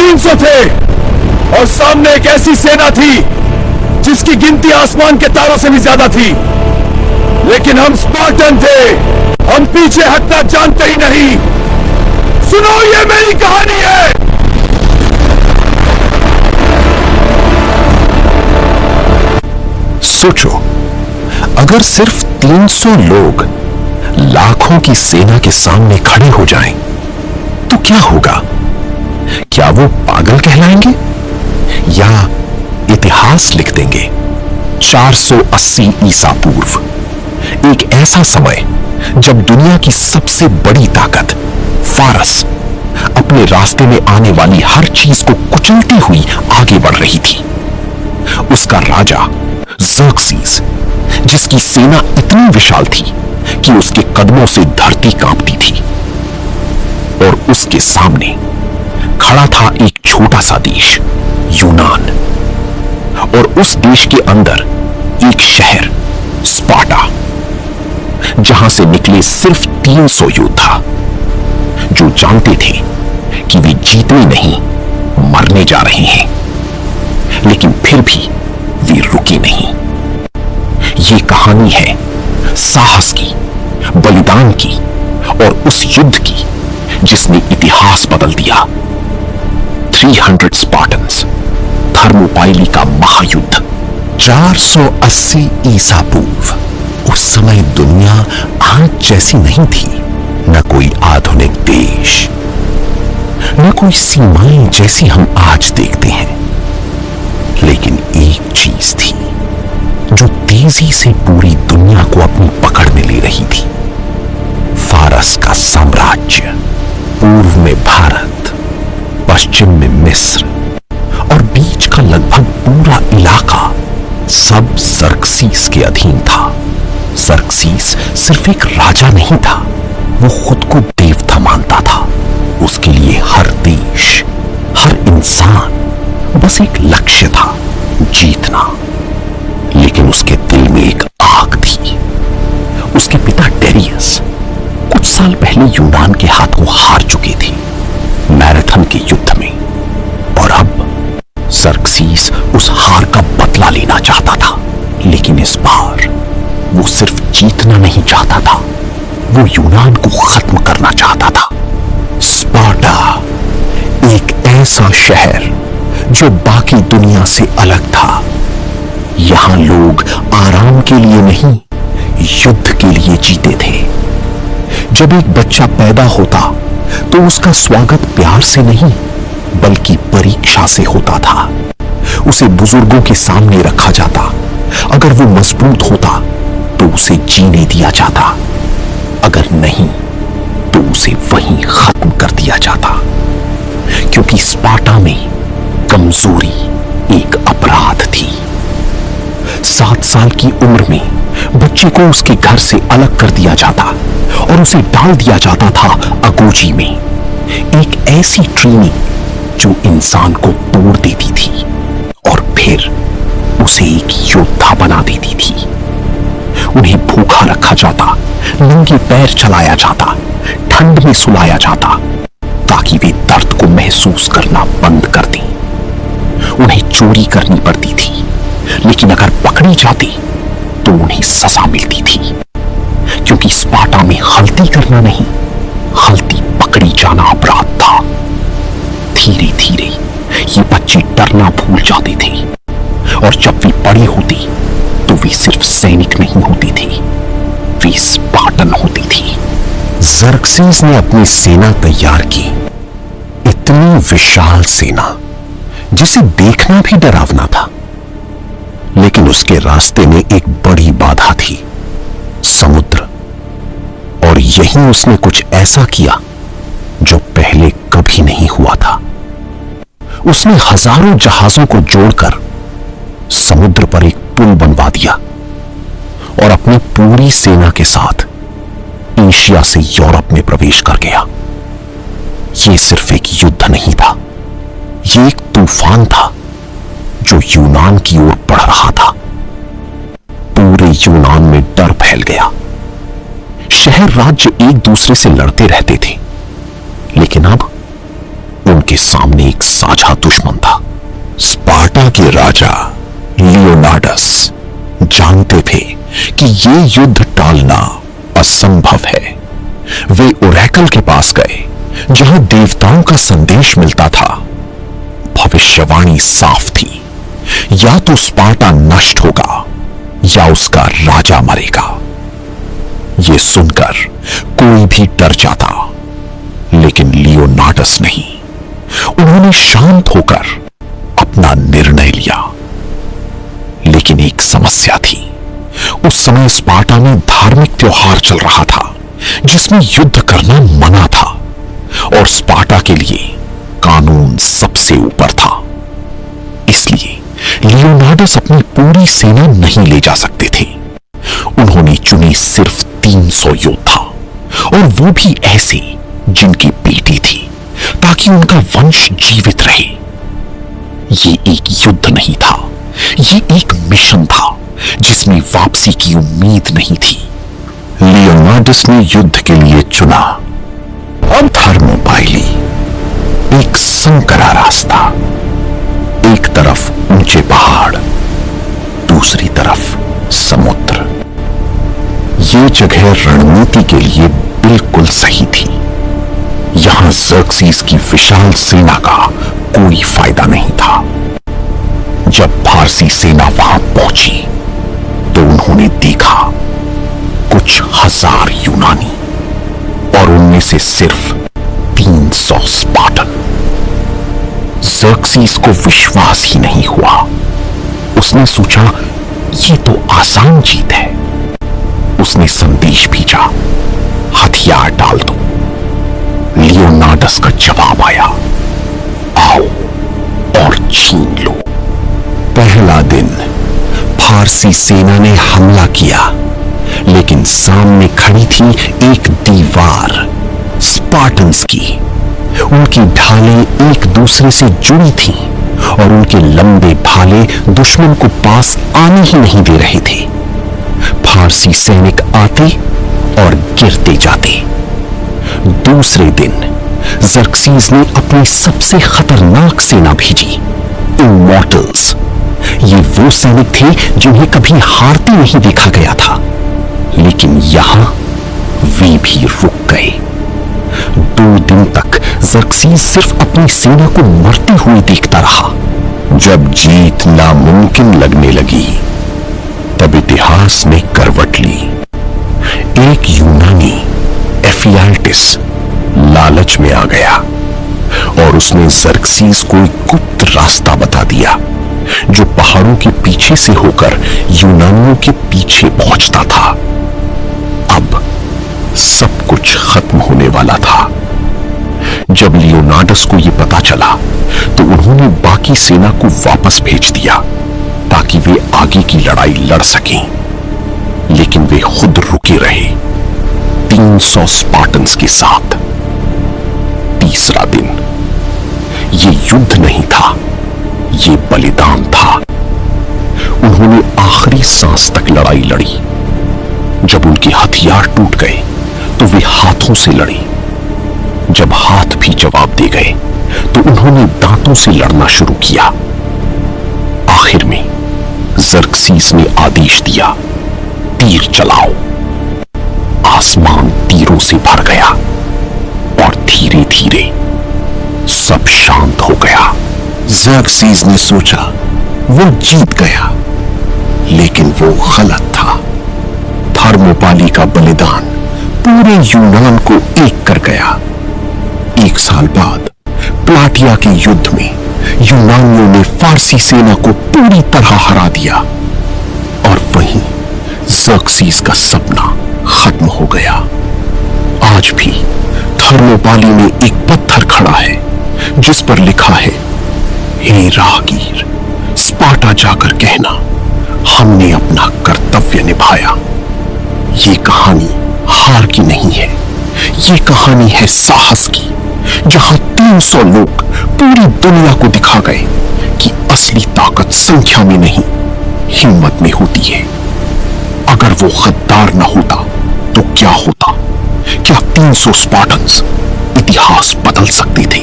300 थे और सामने एक ऐसी सेना थी जिसकी गिनती आसमान के तारों से भी ज्यादा थी। लेकिन हम स्पार्टन थे, हम पीछे हटना जानते ही नहीं। सुनो, ये मेरी कहानी है। सोचो, अगर सिर्फ 300 लोग लाखों की सेना के सामने खड़े हो जाएं, तो क्या होगा? क्या वो पागल कहलाएंगे या इतिहास लिख देंगे? 480 ईसा पूर्व, एक ऐसा समय जब दुनिया की सबसे बड़ी ताकत फारस अपने रास्ते में आने वाली हर चीज को कुचलती हुई आगे बढ़ रही थी। उसका राजा ज़र्क्सीस, जिसकी सेना इतनी विशाल थी कि उसके कदमों से धरती कांपती थी, और उसके सामने खड़ा था एक छोटा सा देश यूनान, और उस देश के अंदर एक शहर स्पार्टा, जहां से निकले सिर्फ 300 योद्धा जो जानते थे कि वे जीतने नहीं मरने जा रहे हैं। लेकिन फिर भी वे रुके नहीं। ये कहानी है साहस की, बलिदान की और उस युद्ध की जिसने इतिहास बदल दिया। 300 स्पार्टन्स, थर्मोपाइली का महायुद्ध। 480 ईसा पूर्व, उस समय दुनिया आज जैसी नहीं थी। न कोई आधुनिक देश, न कोई सीमाएं जैसी हम आज देखते हैं। लेकिन एक चीज थी जो तेजी से पूरी दुनिया को अपनी पकड़ में ले रही थी। फारस का साम्राज्य, पूर्व में भारत, पश्चिम में मिस्र और बीच का लगभग पूरा इलाका सब ज़र्क्सीस के अधीन था। ज़र्क्सीस सिर्फ एक राजा नहीं था, वो खुद को देवता मानता था। उसके लिए हर देश, हर इंसान बस एक लक्ष्य था, जीतना। लेकिन उसके दिल में एक आग थी। उसके पिता डेरियस कुछ साल पहले यूनान के हाथों हार चुके थे मैराथन के युद्ध में, और अब ज़र्क्सीस उस हार का बदला लेना चाहता था। लेकिन इस बार वो सिर्फ जीतना नहीं चाहता था, वो यूनान को खत्म करना चाहता था। स्पार्टा, एक ऐसा शहर जो बाकी दुनिया से अलग था। यहां लोग आराम के लिए नहीं, युद्ध के लिए जीते थे। जब एक बच्चा पैदा होता तो उसका स्वागत प्यार से नहीं बल्कि परीक्षा से होता था। उसे बुजुर्गों के सामने रखा जाता। अगर वो मजबूत होता तो उसे जीने दिया जाता, अगर नहीं तो उसे वहीं खत्म कर दिया जाता। क्योंकि स्पार्टा में कमजोरी एक अपराध थी। 7 साल की उम्र में बच्चे को उसके घर से अलग कर दिया जाता और उसे डाल दिया जाता था अगोजी में, एक ऐसी ट्रेनिंग जो इंसान को तोड़ देती थी और फिर उसे एक योद्धा बना देती थी। उन्हें भूखा रखा जाता, नंगे पैर चलाया जाता, ठंड में सुलाया जाता ताकि वे दर्द को महसूस करना बंद कर दें। उन्हें चोरी करनी पड़ती थी, लेकिन अगर पकड़ी जाती तो उन्हें सजा मिलती थी। क्योंकि स्पार्टा में गलती करना नहीं, गलती पकड़ी जाना अपराध था। धीरे धीरे ये बच्चे डरना भूल जाते थे, और जब वे बड़े होते तो वे सिर्फ सैनिक नहीं होते थे, वे स्पार्टन होती थी। ज़र्क्सीस ने अपनी सेना तैयार की, इतनी विशाल सेना जिसे देखना भी डरावना था। लेकिन उसके रास्ते में एक बड़ी बाधा थी, समुद्र। और यहीं उसने कुछ ऐसा किया जो पहले कभी नहीं हुआ था। उसने हजारों जहाजों को जोड़कर समुद्र पर एक पुल बनवा दिया और अपनी पूरी सेना के साथ एशिया से यूरोप में प्रवेश कर गया। यह सिर्फ एक युद्ध नहीं था, यह एक तूफान था जो यूनान की ओर बढ़ रहा था। पूरे यूनान में डर फैल गया। शहर राज्य एक दूसरे से लड़ते रहते थे, लेकिन अब उन उनके सामने एक साझा दुश्मन था। स्पार्टा के राजा लियोनार्डस जानते थे कि यह युद्ध टालना असंभव है। वे ओरेकल के पास गए, जहां देवताओं का संदेश मिलता था। भविष्यवाणी साफ थी, या तो स्पार्टा नष्ट होगा या उसका राजा मरेगा। यह सुनकर कोई भी डर जाता, लेकिन लियोनार्डस नहीं। उन्होंने शांत होकर अपना निर्णय लिया। लेकिन एक समस्या थी। उस समय स्पार्टा में धार्मिक त्योहार चल रहा था, जिसमें युद्ध करना मना था, और स्पार्टा के लिए कानून सबसे ऊपर था। इसलिए लियोनार्डस अपनी पूरी सेना नहीं ले जा सकते थे। उन्होंने चुने सिर्फ 300 योद्धा, और वो भी ऐसे जिनकी बेटी थी, ताकि उनका वंश जीवित रहे। ये एक युद्ध नहीं था, ये एक मिशन था जिसमें वापसी की उम्मीद नहीं थी। लियोनार्डस ने युद्ध के लिए चुना थर्मोपाइली, एक संकरा रास्ता। एक तरफ ऊंचे पहाड़, दूसरी तरफ समुद्र। ये जगह रणनीति के लिए बिल्कुल सही थी। यहां ज़र्क्सीस की विशाल सेना का कोई फायदा नहीं था। जब फारसी सेना वहां पहुंची तो उन्होंने देखा कुछ हजार यूनानी, और उनमें से सिर्फ 300 स्पार्टन। ज़र्क्सीस को विश्वास ही नहीं हुआ। उसने सोचा, ये तो आसान जीत है। उसने संदेश भेजा, हथियार डाल दो। लियोनार्डस का जवाब आया, आओ और छीन लो। पहला दिन फारसी सेना ने हमला किया, लेकिन सामने खड़ी थी एक दीवार स्पार्टन्स की। उनकी ढालें एक दूसरे से जुड़ी थीं, और उनके लंबे भाले दुश्मन को पास आने ही नहीं दे रहे थे। फारसी सैनिक आते और गिरते जाते। दूसरे दिन ज़र्क्सीस ने अपनी सबसे खतरनाक सेना भेजी, इमॉर्टल्स। ये वो सैनिक थे जिन्हें कभी हारते नहीं देखा गया था, लेकिन यहां वे भी रुक गए। 2 दिन तक ज़र्क्सीस सिर्फ अपनी सेना को मरते हुए देखता रहा। जब जीत नामुमकिन लगने लगी, तब इतिहास ने करवट ली। एक यूनानी एफियाल्टिस लालच में आ गया, और उसने ज़र्क्सीस को एक गुप्त रास्ता बता दिया, जो पहाड़ों के पीछे से होकर यूनानियों के पीछे पहुंचता था। अब सब कुछ खत्म होने वाला था। जब लियोनार्डस को यह पता चला, तो उन्होंने बाकी सेना को वापस भेज दिया, ताकि वे आगे की लड़ाई लड़ सकें। लेकिन वे खुद रुके रहे, 300 स्पार्टन्स के साथ। तीसरा दिन, यह युद्ध नहीं था, यह बलिदान था। उन्होंने आखिरी सांस तक लड़ाई लड़ी। जब उनके हथियार टूट गए, तो वे हाथों से लड़ी। जब हाथ भी जवाब दे गए, तो उन्होंने दांतों से लड़ना शुरू किया। आखिर में ज़र्क्सीस ने आदेश दिया, तीर चलाओ। आसमान तीरों से भर गया, और धीरे धीरे सब शांत हो गया। ज़र्क्सीस ने सोचा वो जीत गया, लेकिन वो गलत था। थर्मोपाली का बलिदान पूरे यूनान को एक कर गया। 1 साल बाद प्लाटिया के युद्ध में यूनानियों ने फारसी सेना को पूरी तरह हरा दिया, और वहीं ज़र्क्सीस का सपना खत्म हो गया। आज भी थर्मोपाली में एक पत्थर खड़ा है, जिस पर लिखा है, हे राहगीर, स्पार्टा जाकर कहना, हमने अपना कर्तव्य निभाया। ये कहानी हार की नहीं है, ये कहानी है साहस की, जहां 300 लोग पूरी दुनिया को दिखा गए कि असली ताकत संख्या में नहीं, हिम्मत में होती है। अगर वो गद्दार न होता तो क्या होता? क्या 300 स्पार्टन्स इतिहास बदल सकते थे?